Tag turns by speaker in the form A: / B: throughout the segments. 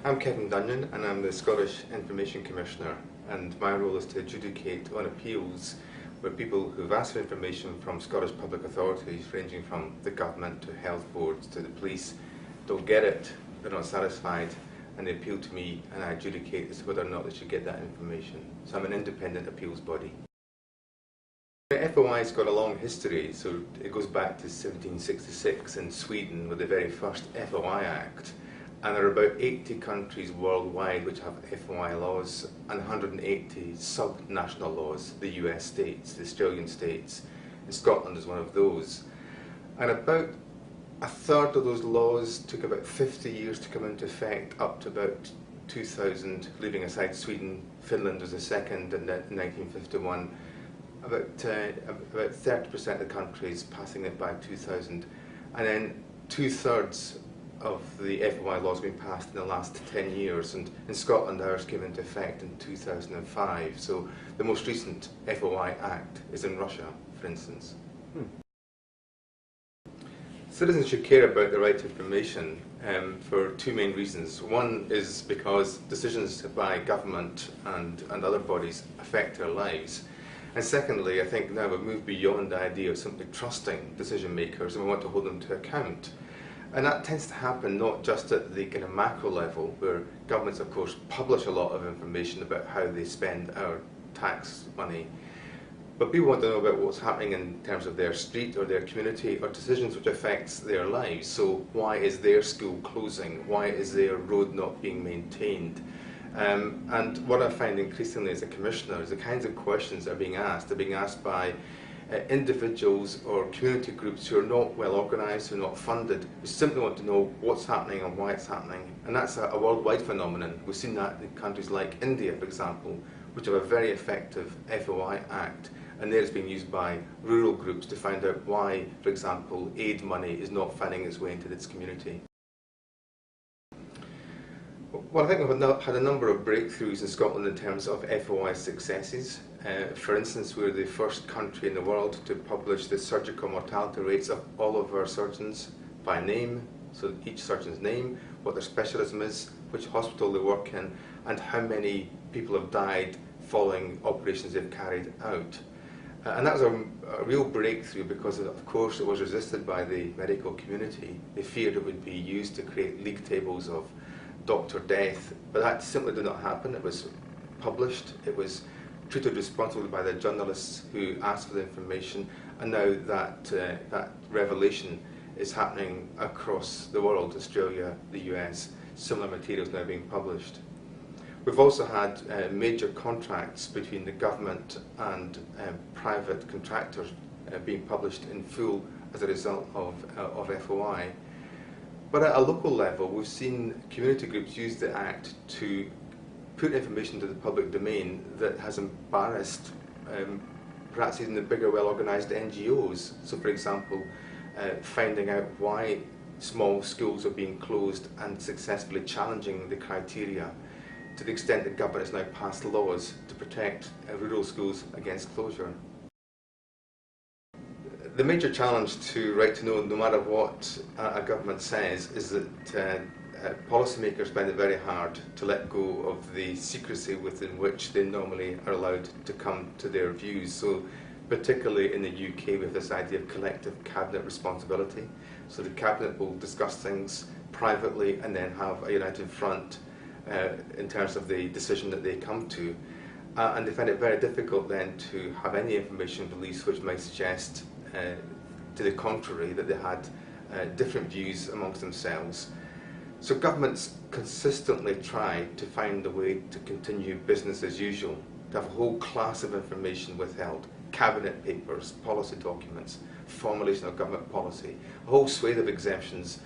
A: I'm Kevin Dunion and I'm the Scottish Information Commissioner, and my role is to adjudicate on appeals where people who've asked for information from Scottish public authorities ranging from the government to health boards to the police don't get it, they're not satisfied, and they appeal to me and I adjudicate as to whether or not they should get that information. So I'm an independent appeals body. The FOI's got a long history, so it goes back to 1766 in Sweden with the very first FOI Act. And there are about 80 countries worldwide which have FOI laws and 180 sub-national laws, the US states, the Australian states, and Scotland is one of those. And about a third of those laws took about 50 years to come into effect, up to about 2000, leaving aside Sweden. Finland was the second in 1951. About 30% of the countries passing it by 2000. And then 2/3 of the FOI laws have been passed in the last 10 years, and in Scotland ours came into effect in 2005. So the most recent FOI Act is in Russia, for instance. Citizens should care about the right to information for two main reasons. One is because decisions by government and other bodies affect their lives. And secondly, I think now we've moved beyond the idea of simply trusting decision makers and we want to hold them to account. And that tends to happen not just at the kind of macro level, where governments of course publish a lot of information about how they spend our tax money, but people want to know about what's happening in terms of their street or their community or decisions which affects their lives. So why is their school closing? Why is their road not being maintained? And what I find increasingly as a commissioner is the kinds of questions that are being asked by individuals or community groups who are not well organised, who are not funded, who simply want to know what's happening and why it's happening. And that's a worldwide phenomenon. We've seen that in countries like India, for example, which have a very effective FOI Act, and there it's being used by rural groups to find out why, for example, aid money is not finding its way into its community. Well, I think we've had a number of breakthroughs in Scotland in terms of FOI successes. For instance, we're the first country in the world to publish the surgical mortality rates of all of our surgeons by name, so each surgeon's name, what their specialism is, which hospital they work in, and how many people have died following operations they've carried out. And that was a real breakthrough because, of course, it was resisted by the medical community. They feared it would be used to create league tables of doctor death, but that simply did not happen. It was published, it was treated responsibly by the journalists who asked for the information, and now that revelation is happening across the world, Australia, the US, similar materials now being published. We've also had major contracts between the government and private contractors being published in full as a result of FOI. But at a local level, we've seen community groups use the Act to put information to the public domain that has embarrassed perhaps even the bigger, well-organised NGOs. So, for example, finding out why small schools are being closed and successfully challenging the criteria, to the extent that government has now passed laws to protect rural schools against closure. The major challenge to right to know, no matter what a government says, is that policymakers find it very hard to let go of the secrecy within which they normally are allowed to come to their views. So particularly in the UK, we have this idea of collective cabinet responsibility. So the cabinet will discuss things privately and then have a united front in terms of the decision that they come to. And they find it very difficult then to have any information released which might suggest to the contrary, that they had different views amongst themselves. So governments consistently try to find a way to continue business as usual, to have a whole class of information withheld, cabinet papers, policy documents, formulation of government policy. A whole swathe of exemptions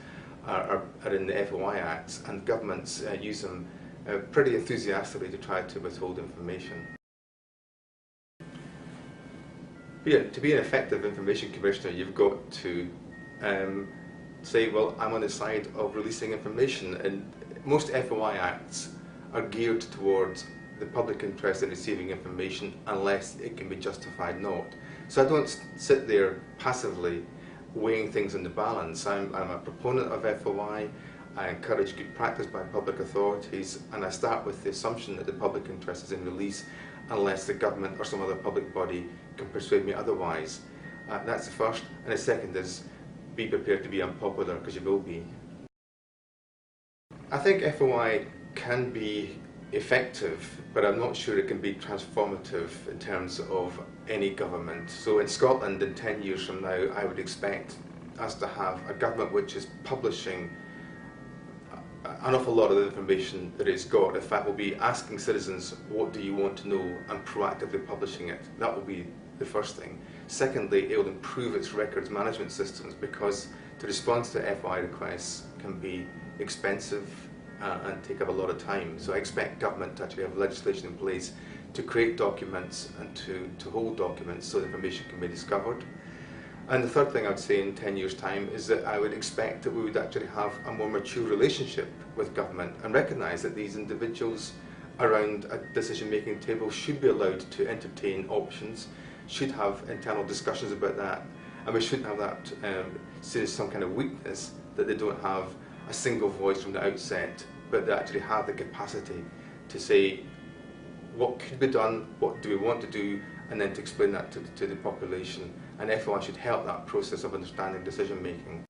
A: are in the FOI Acts, and governments use them pretty enthusiastically to try to withhold information. To be an effective information commissioner, you've got to say, well, I'm on the side of releasing information, and most FOI Acts are geared towards the public interest in receiving information unless it can be justified not. So I don't sit there passively weighing things in the balance. I'm a proponent of FOI. I encourage good practice by public authorities, and I start with the assumption that the public interest is in release unless the government or some other public body can persuade me otherwise. That's the first. And the second is be prepared to be unpopular, because you will be. I think FOI can be effective, but I'm not sure it can be transformative in terms of any government. So in Scotland, in 10 years from now, I would expect us to have a government which is publishing an awful lot of the information that it's got. In fact, we'll be asking citizens, what do you want to know, and proactively publishing it. That will be the first thing. Secondly, it will improve its records management systems, because to respond to FOI requests can be expensive and take up a lot of time. So I expect government to actually have legislation in place to create documents and to hold documents so the information can be discovered. And the third thing I'd say in 10 years' time is that I would expect that we would actually have a more mature relationship with government and recognise that these individuals around a decision-making table should be allowed to entertain options, should have internal discussions about that, and we shouldn't have that seen as some kind of weakness that they don't have a single voice from the outset, but they actually have the capacity to say what could be done, what do we want to do, and then to explain that to the population. And FOI should help that process of understanding decision making.